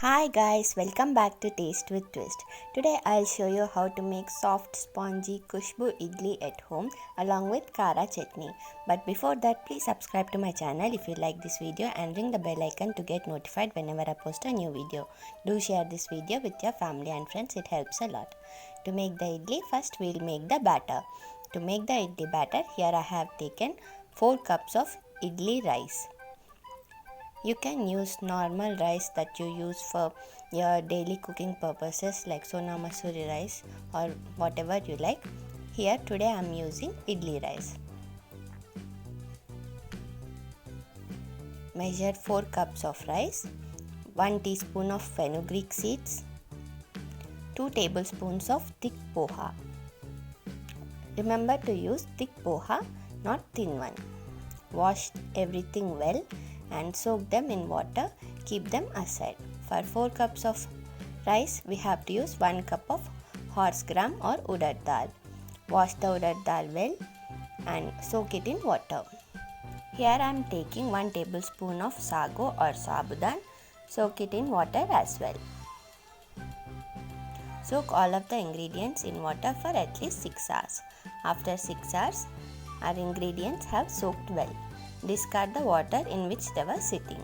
Hi guys, welcome back to Taste with Twist. Today I'll show you how to make soft spongy Kushbu idli at home along with Kara chutney. But before that, please subscribe to my channel if you like this video and ring the bell icon to get notified whenever I post a new video. Do share this video with your family and friends, it helps a lot. To make the idli, first we'll make the batter. To make the idli batter, here I have taken 4 cups of idli rice. You can use normal rice that you use for your daily cooking purposes like Sona Masuri rice or whatever you like. Here today I am using idli rice. Measure 4 cups of rice, 1 teaspoon of fenugreek seeds, 2 tablespoons of thick poha. Remember to use thick poha, not thin one. Wash everything well and soak them in water. Keep them aside. For 4 cups of rice, we have to use 1 cup of horse gram or urad dal. Wash the urad dal well and soak it in water. Here I am taking 1 tablespoon of sago or sabudan. Soak it in water as well. Soak all of the ingredients in water for at least 6 hours. After 6 hours, our ingredients have soaked well. Discard the water in which they were sitting.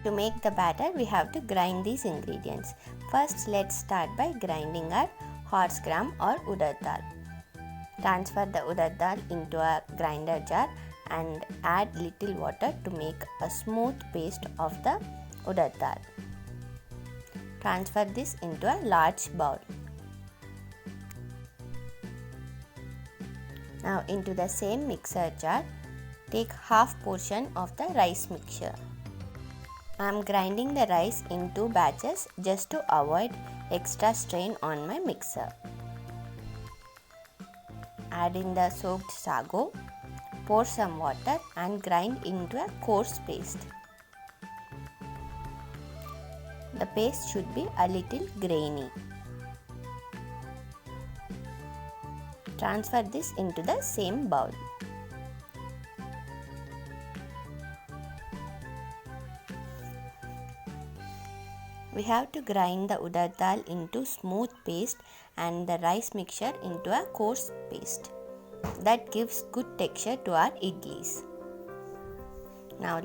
To make the batter, we have to grind these ingredients. First, let's start by grinding our horse gram or urad dal. Transfer the urad dal into a grinder jar and add little water to make a smooth paste of the urad dal. Transfer this into a large bowl. Now into the same mixer jar, take half portion of the rice mixture. I am grinding the rice in 2 batches just to avoid extra strain on my mixer. Add in the soaked sago, pour some water and grind into a coarse paste. The paste should be a little grainy. Transfer this into the same bowl. We have to grind the urad dal into smooth paste and the rice mixture into a coarse paste. That gives good texture to our idlis. Now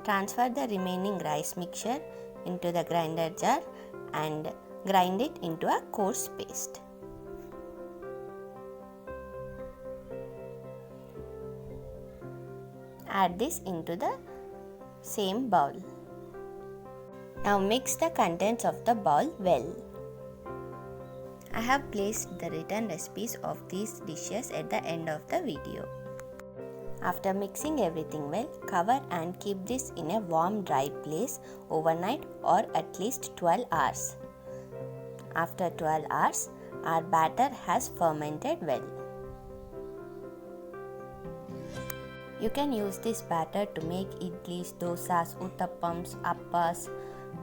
transfer the remaining rice mixture into the grinder jar and grind it into a coarse paste. Add this into the same bowl. Now mix the contents of the bowl well. I have placed the written recipes of these dishes at the end of the video. After mixing everything well, cover and keep this in a warm dry place overnight or at least 12 hours. After 12 hours, our batter has fermented well. You can use this batter to make idlis, dosas, uttappams, appas,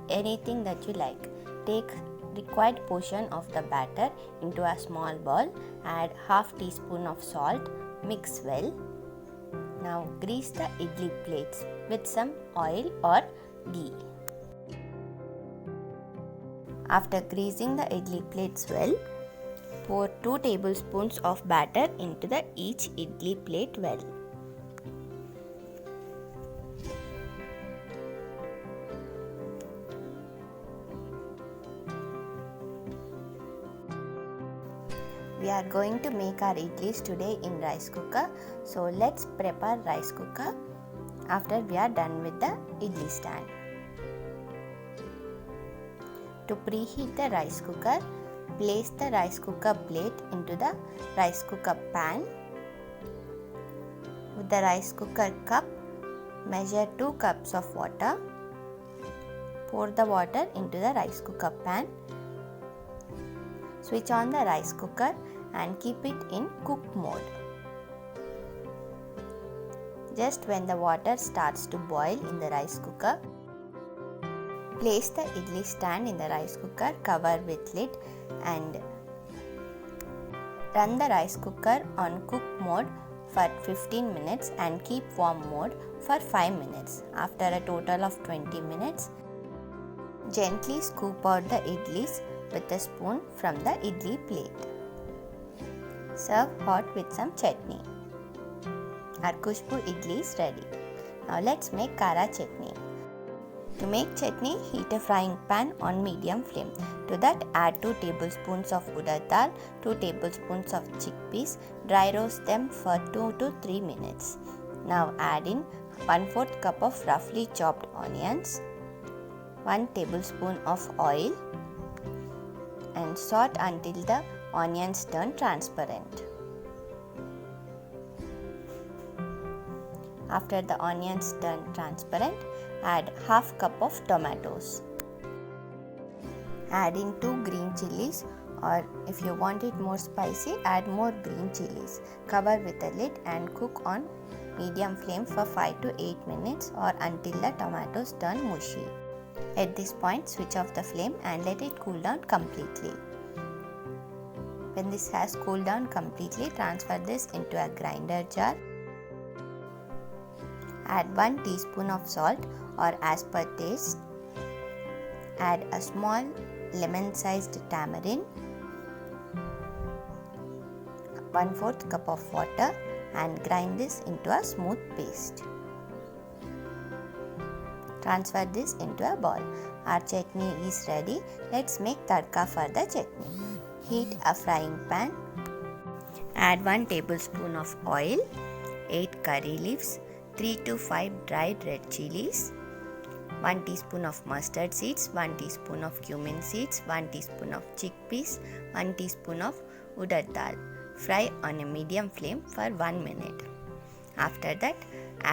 anything that you like. Take required portion of the batter into a small bowl, add half teaspoon of salt, mix well. Now grease the idli plates with some oil or ghee. After greasing the idli plates well, pour 2 tablespoons of batter into each idli plate well. We are going to make our idlis today in rice cooker. So let's prep our rice cooker after we are done with the idli stand. To preheat the rice cooker, place the rice cooker plate into the rice cooker pan. With the rice cooker cup, measure 2 cups of water. Pour the water into the rice cooker pan. Switch on the rice cooker and keep it in cook mode. Just when the water starts to boil in the rice cooker, place the idli stand in the rice cooker, cover with lid and run the rice cooker on cook mode for 15 minutes and keep warm mode for 5 minutes. After a total of 20 minutes, Gently scoop out the idlis with a spoon from the idli plate. Serve hot with some chutney. Our Khushbu idli is ready. Now let's make Kara chutney. To make chutney, heat a frying pan on medium flame. To that, add 2 tablespoons of urad dal, 2 tablespoons of chickpeas. Dry roast them for 2 to 3 minutes. Now add in 1/4 cup of roughly chopped onions, 1 tablespoon of oil, and saute until the onions turn transparent. After the onions turn transparent, add half cup of tomatoes. Add in 2 green chilies, or if you want it more spicy, add more green chilies. Cover with a lid and cook on medium flame for 5 to 8 minutes or until the tomatoes turn mushy. At this point, switch off the flame and let it cool down completely. When this has cooled down completely, transfer this into a grinder jar. Add 1 teaspoon of salt or as per taste. Add a small lemon-sized tamarind, 1/4 cup of water, and grind this into a smooth paste. Transfer this into a bowl. Our chutney is ready. Let's make tadka for the chutney. Heat a frying pan. Add 1 tablespoon of oil, 8 curry leaves, 3 to 5 dried red chilies, 1 teaspoon of mustard seeds, 1 teaspoon of cumin seeds, 1 teaspoon of chickpeas, 1 teaspoon of urad dal. Fry on a medium flame for 1 minute. After that,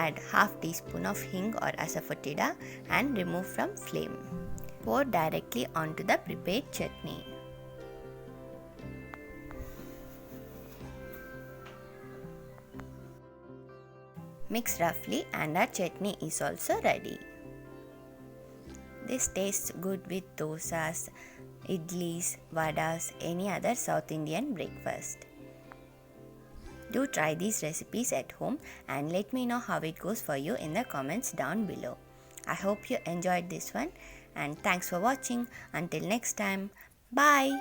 add half teaspoon of hing or asafoetida and remove from flame. Pour directly onto the prepared chutney. Mix roughly and our chutney is also ready. This tastes good with dosas, idlis, vadas, any other South Indian breakfast. Do try these recipes at home and let me know how it goes for you in the comments down below. I hope you enjoyed this one and thanks for watching. Until next time, bye.